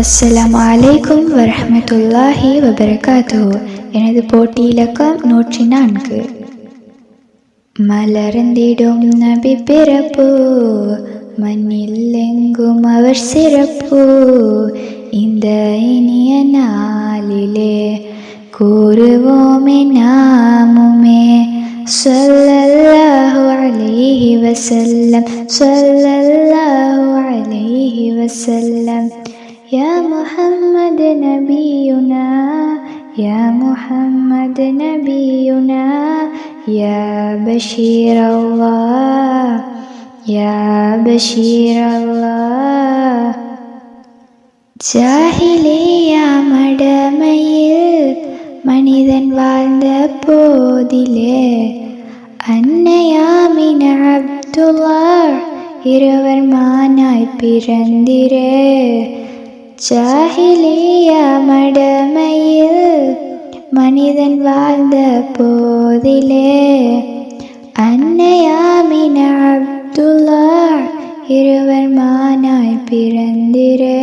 அஸ்ஸலாமு அலைக்கும் வரஹ்மத்துல்லாஹி வபரகாத்துஹு. எனது போட்டி இலக்கம் 104. மலர்ந்திடும் நபி பிறப்பு, மண்ணில் எங்கும் அவர் சிறப்பு. இந்த இனிய நாளிலே கூறுவோமே நாமுமே ஸல்லல்லாஹு அலைஹி வஸல்லம், ஸல்லல்லாஹு அலைஹி வஸல்லம். يا محمد نبينا، يا محمد نبينا، يا بشير الله، يا بشير الله. ஜாஹிலியா மடமையில் மனிதன் வாழ்ந்த போதிலே அன்னையாமின அப்துல்லா இருவர் மானாய் பிறந்திரே. ஜாஹிலியா மடமையில் மனிதன் வாழ்ந்த போதிலே அன்னையாமின அப்துல்லா இருவர் மானாய் பிறந்திரே.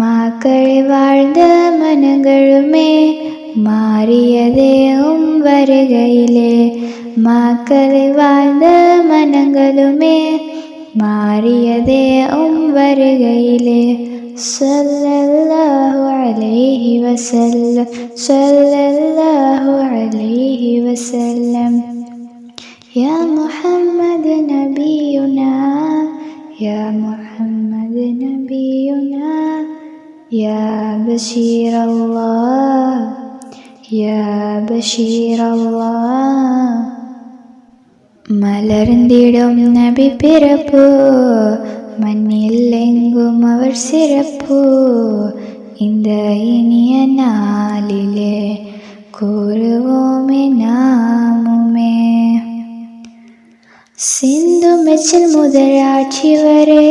மாக்கள் வாழ்ந்த மனங்களுமே மாறியதே வருகையிலே. மாக்கள் வாழ்ந்த மனங்களுமே மாறியதே வருகையிலே. ஸல்லல்லாஹு அலைஹி வஸல்லம், ஸல்லல்லாஹு அலைஹி வஸல்லம். யா முஹம்மது நபியுனா, யா முஹம்மது நபியுனா, யா பஷீர் அல்லாஹ், யா பஷீர் அல்லாஹ். மலர்ந்திடும் நபி பிறப்பு, மண்ணில் எங்கும் அவர் சிறப்பு. இந்த இனிய நாளிலே கூறுவோமே நாமுமே. சிந்து மெச்சில் முதலாட்சி வரை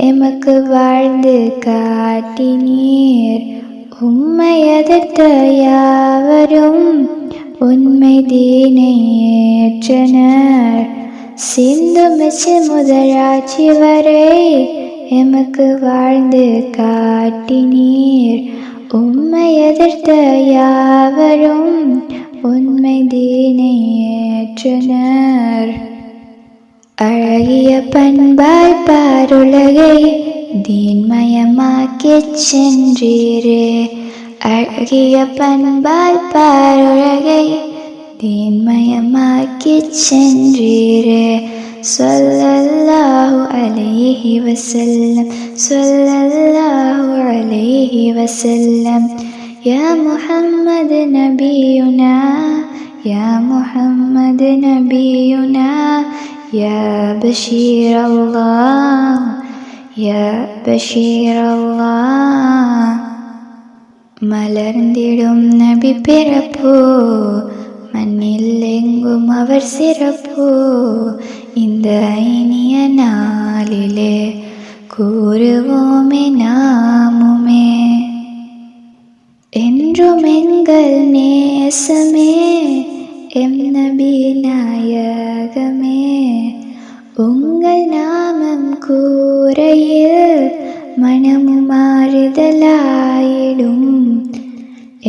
எமக்கு வாழ்ந்து காட்டினீர். உம்மை எதிர்த்த யாவரும் உண்மை தீனை ஏற்றனர். சிந்து மெச்சில் முதலாட்சி வரை எமக்கு வாழ்ந்து காட்டினீர். உம்மை எதிர்த்த யாவரும் உண்மை தீனை ஏற்றனர். அழகிய பண்பாய் பாருலகை தீன்மயமாக்கிச் சென்றீரே. அழகிய பண்பாய் பாருலகை தீன்மயமாக்கிச் சென்றீரே. ஸல்லல்லாஹு அலைஹி வஸல்லம், ஸல்லல்லாஹு அலைஹி வஸல்லம். யா முஹம்மது நபியுனா, யா முஹம்மது நபியுனா, யா பஷீர் அல்லாஹ், யா பஷீர் அல்லாஹ். மலர்ந்திடும் நபி பிறப்பு, மண்ணில் எங்கும் அவர் சிறப்பு. இந்த இனிய நாளிலே கூறுவோமே நாமுமே. என்றும் எங்கள் நேசமே எம் நபி நாயகமே. உங்கள் நாமம் கூரையில் மனமும் மாறுதலாயிடும்.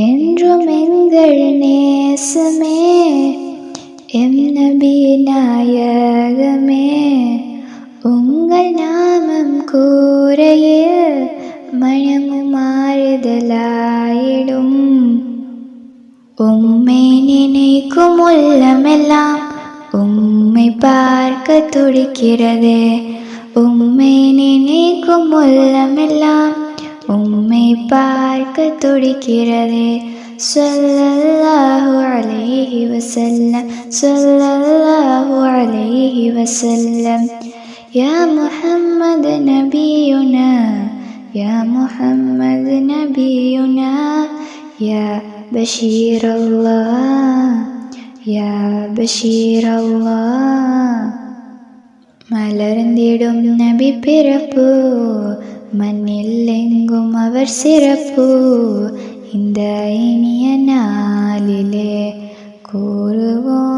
என்றும் எங்கள் நேசமே எம் நபி நாயகமே. உங்கள் நாமம் கூரையில் மனமும் மாறுதலாயிடும். உம்மை நினைக்கும் உள்ளமெல்லாம் உம்மை பார்க்க துடிக்கிறதே. உம்மை நினைக்கும் உள்ளமெல்லாம் உம்மை பார்க்க துடிக்கிறதே. ஸல்லல்லாஹு அலைஹி வஸல்லம், ஸல்லல்லாஹு அலைஹி வஸல்லம். யா முஹம்மது நபியுனா, யா முஹம்மது நபியுனா, யா பஷீர் அல்லாஹ், யா பஷீர் அல்லாஹ். மலர்ந்திடும் நபி பிறப்பு, மண்ணில் எங்கும் அவர் சிறப்பு. இந்த இனிய நாளிலே கூறுவோம்